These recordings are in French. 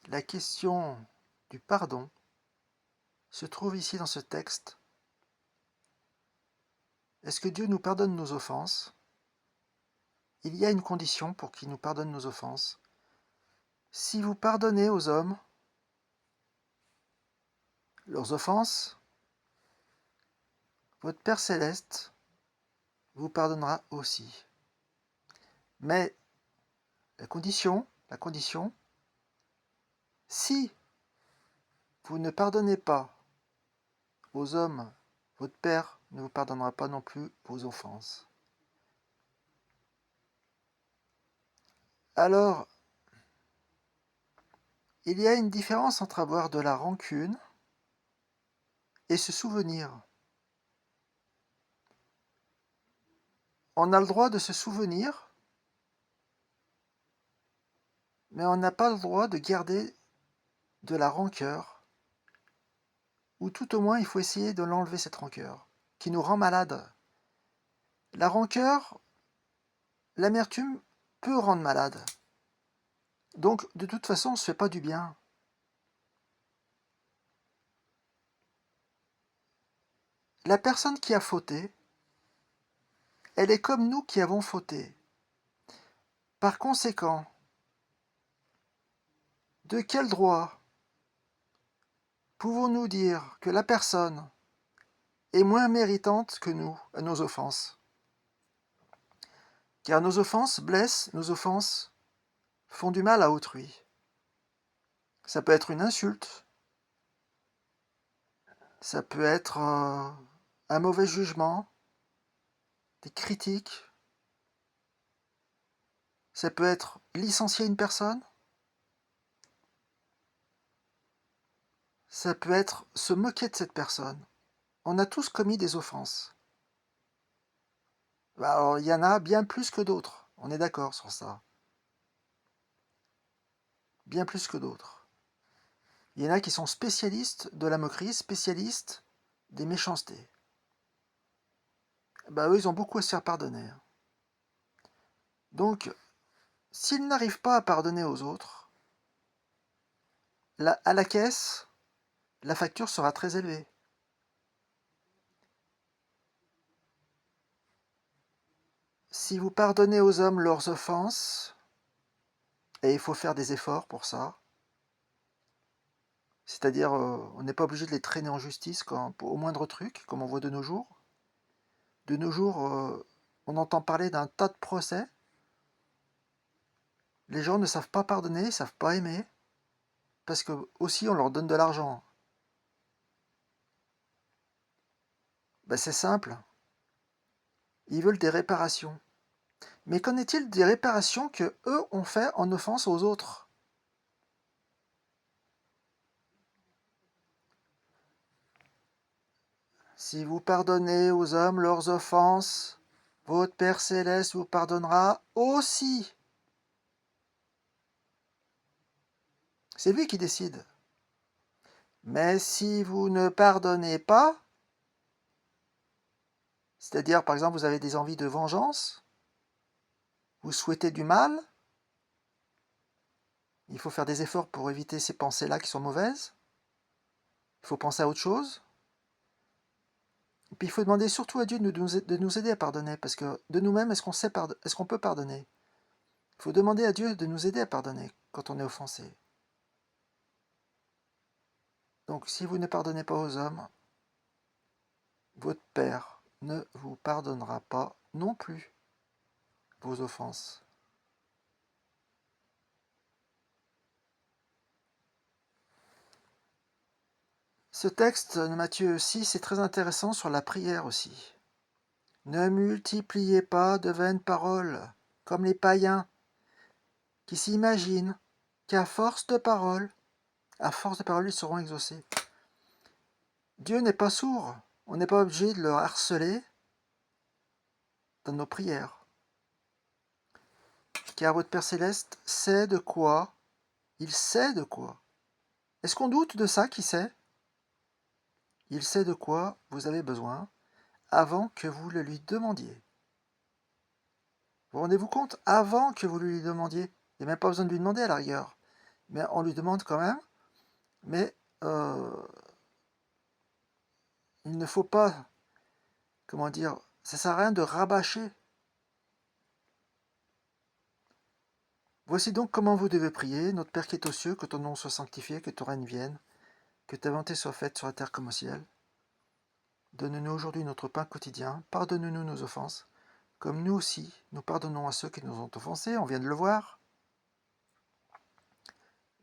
La question du pardon se trouve ici dans ce texte. Est-ce que Dieu nous pardonne nos offenses? Il y a une condition pour qu'il nous pardonne nos offenses. Si vous pardonnez aux hommes leurs offenses, votre Père Céleste vous pardonnera aussi. Mais la condition, si vous ne pardonnez pas aux hommes, votre Père ne vous pardonnera pas non plus vos offenses. Alors, il y a une différence entre avoir de la rancune et se souvenir. On a le droit de se souvenir, mais on n'a pas le droit de garder de la rancœur, ou tout au moins il faut essayer de l'enlever cette rancœur, qui nous rend malade. La rancœur, l'amertume peut rendre malade. Donc de toute façon on ne se fait pas du bien. La personne qui a fauté, elle est comme nous qui avons fauté. Par conséquent, de quel droit pouvons-nous dire que la personne est moins méritante que nous à nos offenses? Car nos offenses blessent, nos offenses font du mal à autrui. Ça peut être une insulte, ça peut être un mauvais jugement, des critiques, ça peut être licencier une personne, ça peut être se moquer de cette personne. On a tous commis des offenses. Alors, il y en a bien plus que d'autres, on est d'accord sur ça. Bien plus que d'autres. Il y en a qui sont spécialistes de la moquerie, spécialistes des méchancetés. Eux, ils ont beaucoup à se faire pardonner. Donc, s'ils n'arrivent pas à pardonner aux autres, à la caisse, la facture sera très élevée. Si vous pardonnez aux hommes leurs offenses, et il faut faire des efforts pour ça, c'est-à-dire on n'est pas obligé de les traîner en justice au moindre truc, comme on voit de nos jours. De nos jours, on entend parler d'un tas de procès. Les gens ne savent pas pardonner, ne savent pas aimer, parce que aussi on leur donne de l'argent. C'est simple, ils veulent des réparations. Mais qu'en est-il des réparations que eux ont fait en offense aux autres? Si vous pardonnez aux hommes leurs offenses, votre Père Céleste vous pardonnera aussi. C'est lui qui décide. Mais si vous ne pardonnez pas, c'est-à-dire par exemple vous avez des envies de vengeance, vous souhaitez du mal, il faut faire des efforts pour éviter ces pensées-là qui sont mauvaises, il faut penser à autre chose, et puis il faut demander surtout à Dieu de nous aider à pardonner, parce que de nous-mêmes, est-ce qu'on peut pardonner? Il faut demander à Dieu de nous aider à pardonner quand on est offensé. Donc si vous ne pardonnez pas aux hommes, votre Père ne vous pardonnera pas non plus vos offenses. Ce texte de Matthieu 6 est très intéressant sur la prière aussi. Ne multipliez pas de vaines paroles, comme les païens, qui s'imaginent qu'à force de paroles, ils seront exaucés. Dieu n'est pas sourd, on n'est pas obligé de le harceler dans nos prières. Car votre Père Céleste sait de quoi, il sait de quoi. Est-ce qu'on doute de ça qu'il sait? Il sait de quoi vous avez besoin avant que vous le lui demandiez. Vous rendez-vous compte? Avant que vous le lui demandiez. Il n'y a même pas besoin de lui demander à la rigueur. mais on lui demande quand même, mais il ne faut pas, comment dire, ça sert à rien de rabâcher. Voici donc comment vous devez prier, notre Père qui est aux cieux, que ton nom soit sanctifié, que ton règne vienne, que ta volonté soit faite sur la terre comme au ciel. Donne-nous aujourd'hui notre pain quotidien, pardonne-nous nos offenses, comme nous aussi, nous pardonnons à ceux qui nous ont offensés, on vient de le voir.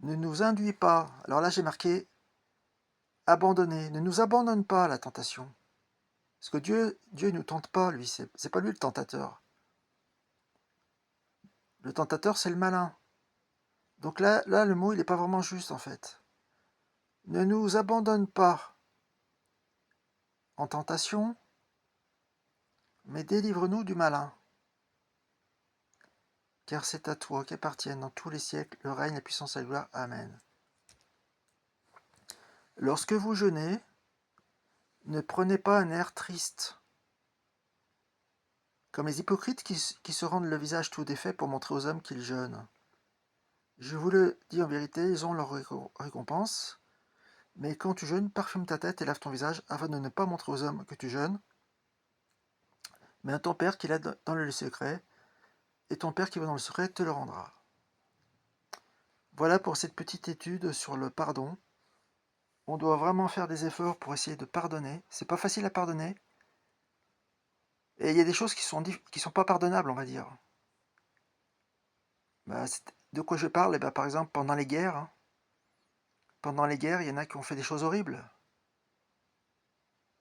Ne nous induis pas, alors là j'ai marqué abandonner, ne nous abandonne pas à la tentation. Parce que Dieu ne nous tente pas, lui, c'est pas lui le tentateur. Le tentateur, c'est le malin. Donc là, le mot, il n'est pas vraiment juste, en fait. Ne nous abandonne pas en tentation, mais délivre-nous du malin. Car c'est à toi qu'appartiennent dans tous les siècles le règne, la puissance et la gloire. Amen. Lorsque vous jeûnez, ne prenez pas un air triste, comme les hypocrites qui se rendent le visage tout défait pour montrer aux hommes qu'ils jeûnent. Je vous le dis en vérité, ils ont leur récompense. Mais quand tu jeûnes, parfume ta tête et lave ton visage, afin de ne pas montrer aux hommes que tu jeûnes, mais à ton Père qui est dans le secret, et ton Père qui va dans le secret te le rendra. Voilà pour cette petite étude sur le pardon. On doit vraiment faire des efforts pour essayer de pardonner. C'est pas facile à pardonner. Et il y a des choses qui sont pas pardonnables, on va dire. De quoi je parle? Par exemple, pendant les guerres. Pendant les guerres, il y en a qui ont fait des choses horribles.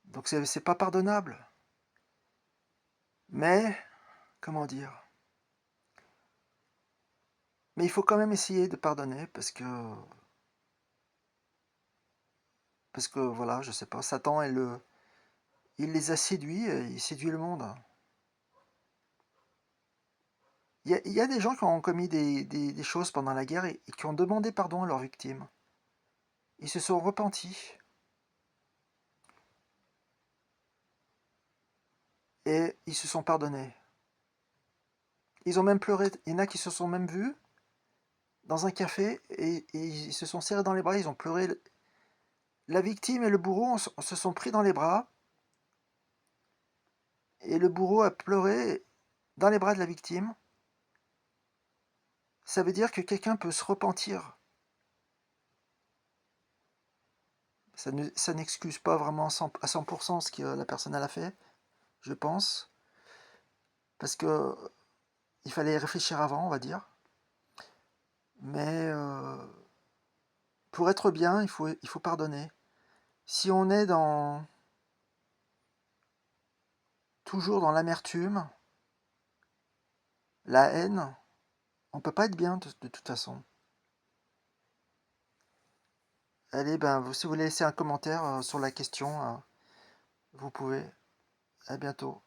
Donc c'est pas pardonnable. Mais, comment dire? Mais il faut quand même essayer de pardonner parce que voilà, je sais pas, Satan il les a séduits, il séduit le monde. Il y a des gens qui ont commis des choses pendant la guerre et qui ont demandé pardon à leurs victimes. Ils se sont repentis et ils se sont pardonnés. Ils ont même pleuré. Il y en a qui se sont même vus dans un café et ils se sont serrés dans les bras, ils ont pleuré. La victime et le bourreau se sont pris dans les bras et le bourreau a pleuré dans les bras de la victime. Ça veut dire que quelqu'un peut se repentir. Ça n'excuse pas vraiment à 100% ce que la personne a fait, je pense, parce que il fallait réfléchir avant, on va dire. Mais pour être bien, il faut pardonner. Si on est toujours dans l'amertume, la haine, on peut pas être bien de toute façon. Allez, si vous voulez laisser un commentaire sur la question, vous pouvez. À bientôt.